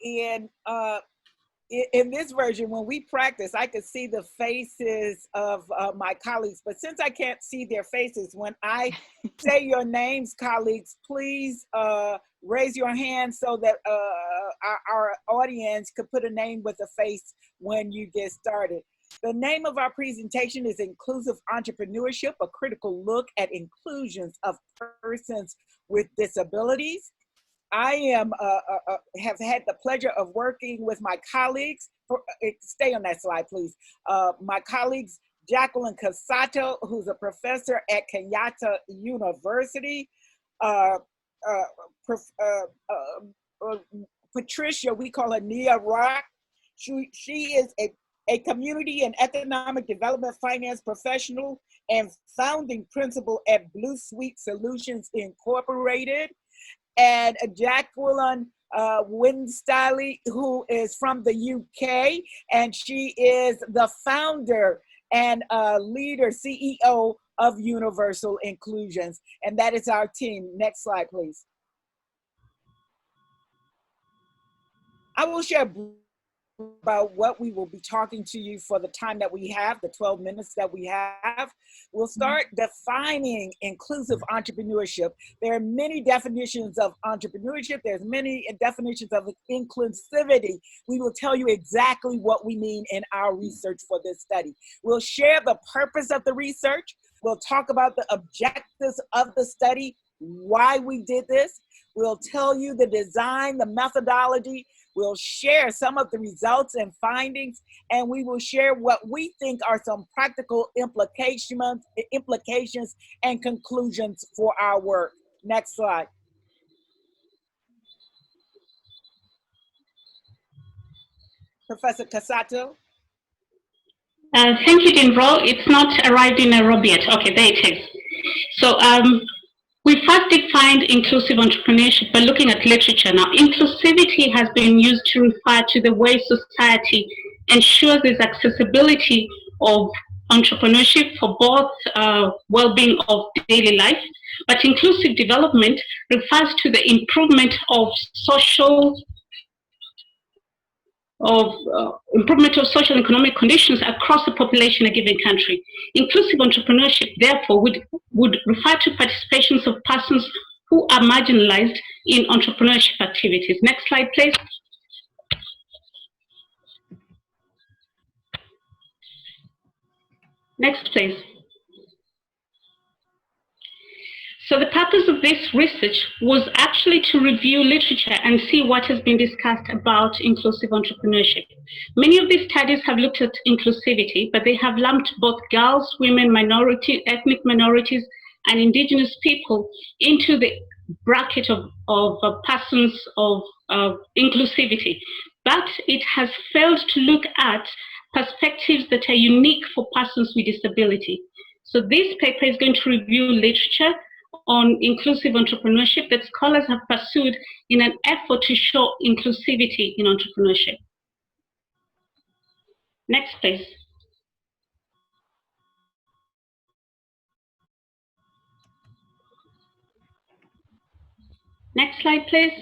in this version, when we practice, I could see the faces of my colleagues, but since I can't see their faces, when I say your names, colleagues, please raise your hand so that our audience could put a name with a face when you get started. The name of our presentation is Inclusive Entrepreneurship, a critical look at inclusions of persons with disabilities. I have had the pleasure of working with my colleagues. Stay on that slide, please. My colleagues, Jacqueline Casato, who's a professor at Kenyatta University. Patricia, we call her Nia Rock. She is a community and economic development finance professional and founding principal at Blue Sweet Solutions Incorporated. And Jacqueline Winstyley, who is from the UK, and she is the founder and leader, CEO of Universal Inclusions. And that is our team. Next slide, please. I will share about what we will be talking to you for the time that we have, the 12 minutes that we have. We'll start defining inclusive entrepreneurship. There are many definitions of entrepreneurship. There's many definitions of inclusivity. We will tell you exactly what we mean in our research for this study. We'll share the purpose of the research. We'll talk about the objectives of the study, why we did this. We'll tell you the design, the methodology. We'll share some of the results and findings, and we will share what we think are some practical implications and conclusions for our work. Next slide. Professor Casato. Thank you, Dean Rolle. It's not arrived in Nairobi yet. Okay, there it is. So we first defined inclusive entrepreneurship by looking at literature. Now, inclusivity has been used to refer to the way society ensures there's accessibility of entrepreneurship for both well-being of daily life, but inclusive development refers to the improvement of social and economic conditions across the population in a given country. Inclusive entrepreneurship, therefore, would refer to participations of persons who are marginalized in entrepreneurship activities. Next slide, please. Next, please. So the purpose of this research was actually to review literature and see what has been discussed about inclusive entrepreneurship. Many of these studies have looked at inclusivity, but they have lumped both girls, women, ethnic minorities, and indigenous people into the bracket of persons of inclusivity. But it has failed to look at perspectives that are unique for persons with disability. So this paper is going to review literature on inclusive entrepreneurship that scholars have pursued in an effort to show inclusivity in entrepreneurship. Next, please. Next slide, please.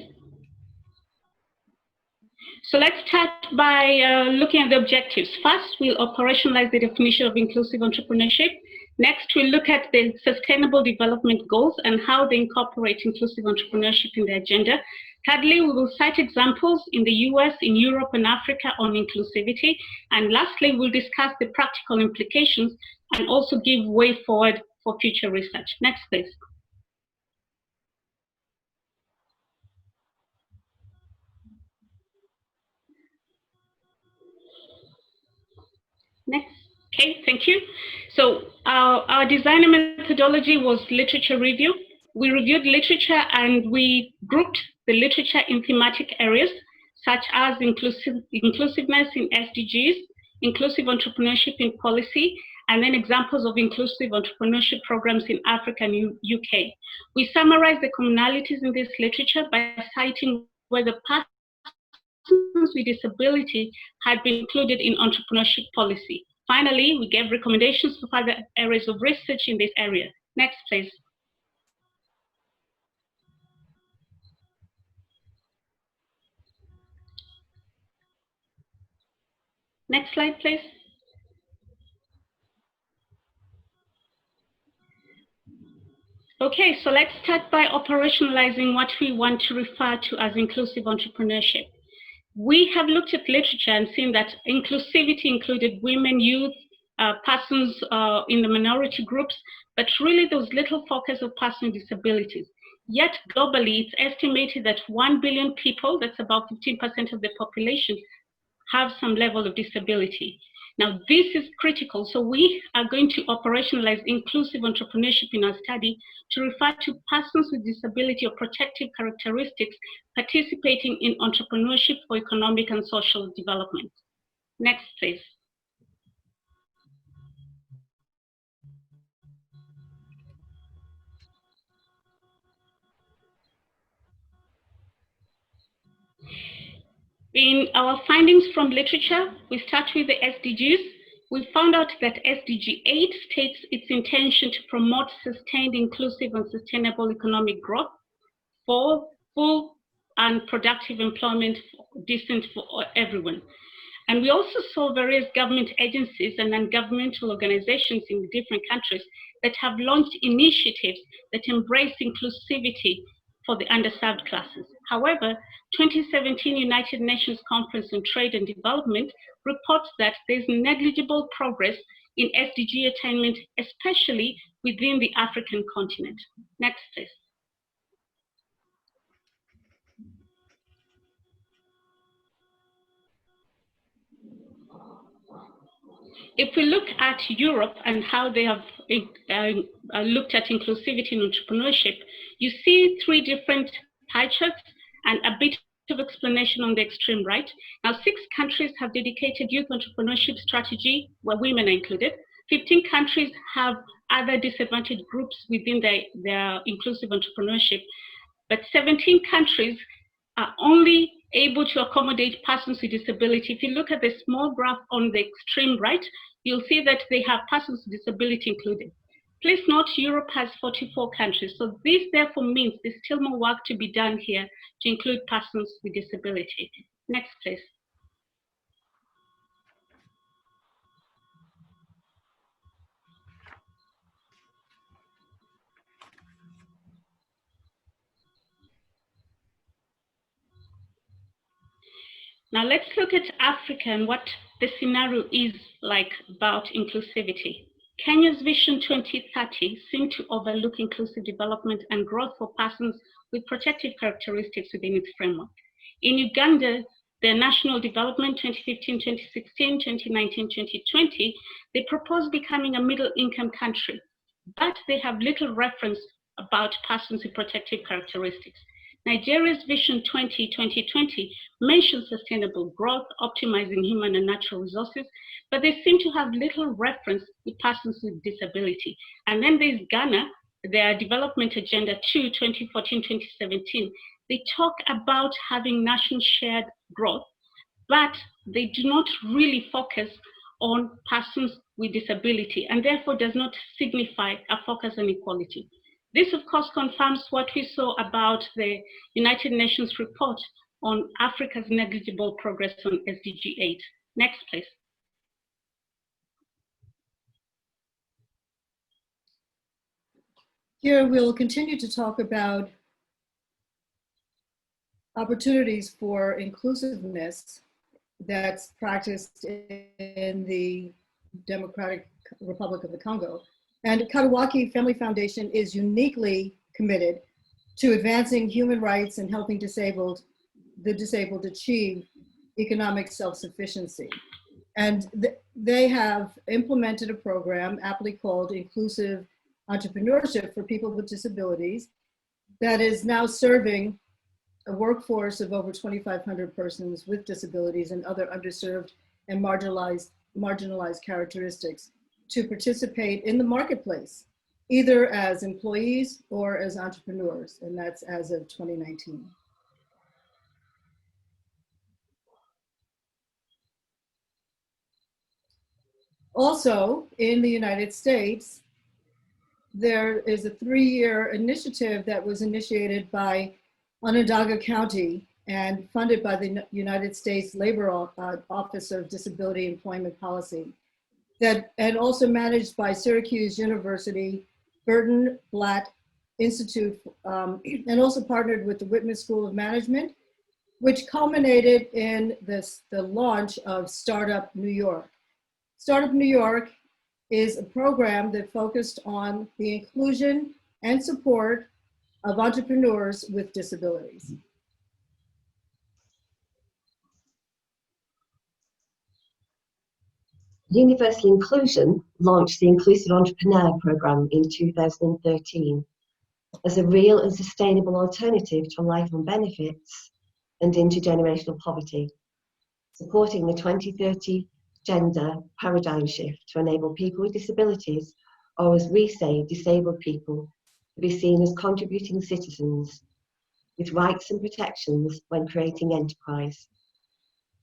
So let's start by looking at the objectives. First, we'll operationalize the definition of inclusive entrepreneurship. Next, we'll look at the Sustainable Development Goals and how they incorporate inclusive entrepreneurship in the agenda. Thirdly, we will cite examples in the US, in Europe, and Africa on inclusivity. And lastly, we'll discuss the practical implications and also give way forward for future research. Next, please. Next. Okay, thank you. So our design methodology was literature review. We reviewed literature and we grouped the literature in thematic areas such as inclusiveness in SDGs, inclusive entrepreneurship in policy, and then examples of inclusive entrepreneurship programs in Africa and UK. We summarized the commonalities in this literature by citing where the persons with disability had been included in entrepreneurship policy. Finally, we gave recommendations for further areas of research in this area. Next, please. Next slide, please. Okay, so let's start by operationalizing what we want to refer to as inclusive entrepreneurship. We have looked at literature and seen that inclusivity included women, youth, persons in the minority groups, but really there was little focus on persons with disabilities. Yet globally, it's estimated that 1 billion people, that's about 15% of the population, have some level of disability. Now, this is critical. So we are going to operationalize inclusive entrepreneurship in our study to refer to persons with disability or protective characteristics participating in entrepreneurship for economic and social development. Next, please. In our findings from literature, we start with the SDGs. We found out that SDG 8 states its intention to promote sustained, inclusive, and sustainable economic growth for full and productive employment, decent for everyone. And we also saw various government agencies and non-governmental organizations in the different countries that have launched initiatives that embrace inclusivity for the underserved classes. However, 2017 United Nations Conference on Trade and Development reports that there's negligible progress in SDG attainment, especially within the African continent. Next, please. If we look at Europe and how they have looked at inclusivity and entrepreneurship, you see 3 different pie charts and a bit of explanation on the extreme right. Now, 6 countries have dedicated youth entrepreneurship strategy where women are included. 15 countries have other disadvantaged groups within their inclusive entrepreneurship, but 17 countries are only able to accommodate persons with disability. If you look at the small graph on the extreme right, you'll see that they have persons with disability included. Please note, Europe has 44 countries. So this therefore means there's still more work to be done here to include persons with disability. Next, please. Now let's look at Africa and what the scenario is like about inclusivity. Kenya's Vision 2030 seemed to overlook inclusive development and growth for persons with protective characteristics within its framework. In Uganda, their National Development 2015-2016, 2019-2020, they propose becoming a middle-income country, but they have little reference about persons with protective characteristics. Nigeria's Vision 2020 mentions sustainable growth, optimizing human and natural resources, but they seem to have little reference with persons with disability. And then there's Ghana, their Development Agenda 2, 2014-2017. They talk about having national shared growth, but they do not really focus on persons with disability, and therefore does not signify a focus on equality. This, of course, confirms what we saw about the United Nations report on Africa's negligible progress on SDG 8. Next, please. Here we'll continue to talk about opportunities for inclusiveness that's practiced in the Democratic Republic of the Congo. And Katawaki Family Foundation is uniquely committed to advancing human rights and helping the disabled achieve economic self-sufficiency. And they have implemented a program aptly called Inclusive Entrepreneurship for People with Disabilities that is now serving a workforce of over 2,500 persons with disabilities and other underserved and marginalized characteristics to participate in the marketplace, either as employees or as entrepreneurs, and that's as of 2019. Also, in the United States, there is a 3-year initiative that was initiated by Onondaga County and funded by the United States Labor Office of Disability Employment Policy, and also managed by Syracuse University, Burton Blatt Institute, and also partnered with the Whitman School of Management, which culminated in the launch of Startup New York. Startup New York is a program that focused on the inclusion and support of entrepreneurs with disabilities. Universal Inclusion launched the Inclusive Entrepreneur Programme in 2013 as a real and sustainable alternative to life on benefits and intergenerational poverty, supporting the 2030 gender paradigm shift to enable people with disabilities, or as we say, disabled people, to be seen as contributing citizens with rights and protections when creating enterprise,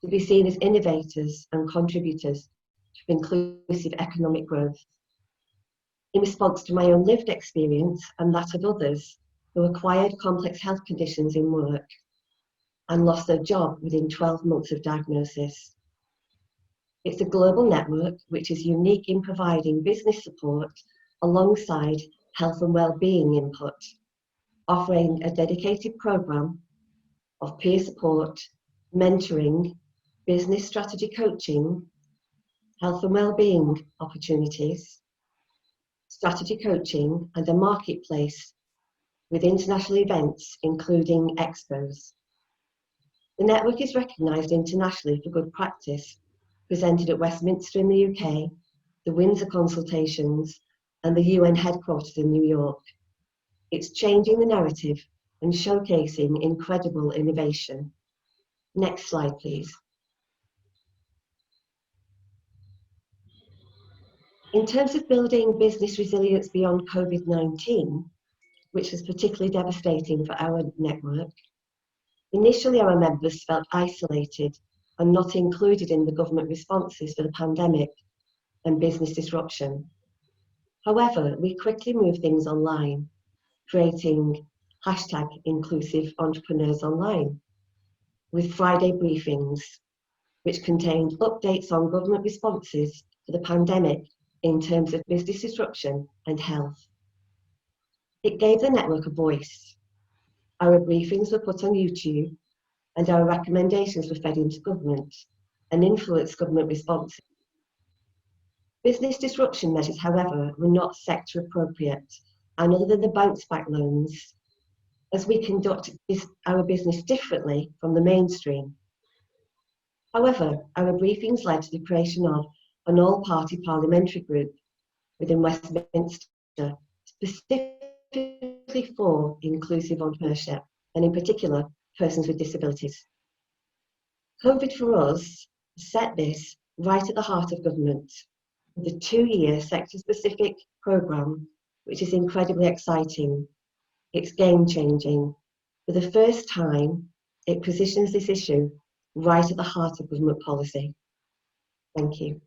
to be seen as innovators and contributors to inclusive economic growth. In response to my own lived experience and that of others who acquired complex health conditions in work and lost their job within 12 months of diagnosis. It's a global network which is unique in providing business support alongside health and well-being input, offering a dedicated programme of peer support, mentoring, business strategy coaching, health and well-being opportunities, strategy coaching, and a marketplace with international events including expos. The network is recognised internationally for good practice, presented at Westminster in the UK, the Windsor Consultations, and the UN headquarters in New York. It's changing the narrative and showcasing incredible innovation. Next slide, please. In terms of building business resilience beyond COVID-19, which was particularly devastating for our network, initially our members felt isolated and not included in the government responses for the pandemic and business disruption. However, we quickly moved things online, creating #Inclusive Entrepreneurs Online with Friday briefings, which contained updates on government responses to the pandemic in terms of business disruption and health. It gave the network a voice. Our briefings were put on YouTube and our recommendations were fed into government and influenced government responses. Business disruption measures, however, were not sector appropriate, and other than the bounce back loans, as we conduct our business differently from the mainstream. However, our briefings led to the creation of an all-party parliamentary group within Westminster, specifically for inclusive entrepreneurship, and in particular, persons with disabilities. COVID for us set this right at the heart of government, with a 2-year sector-specific programme, which is incredibly exciting. It's game-changing. For the first time, it positions this issue right at the heart of government policy. Thank you.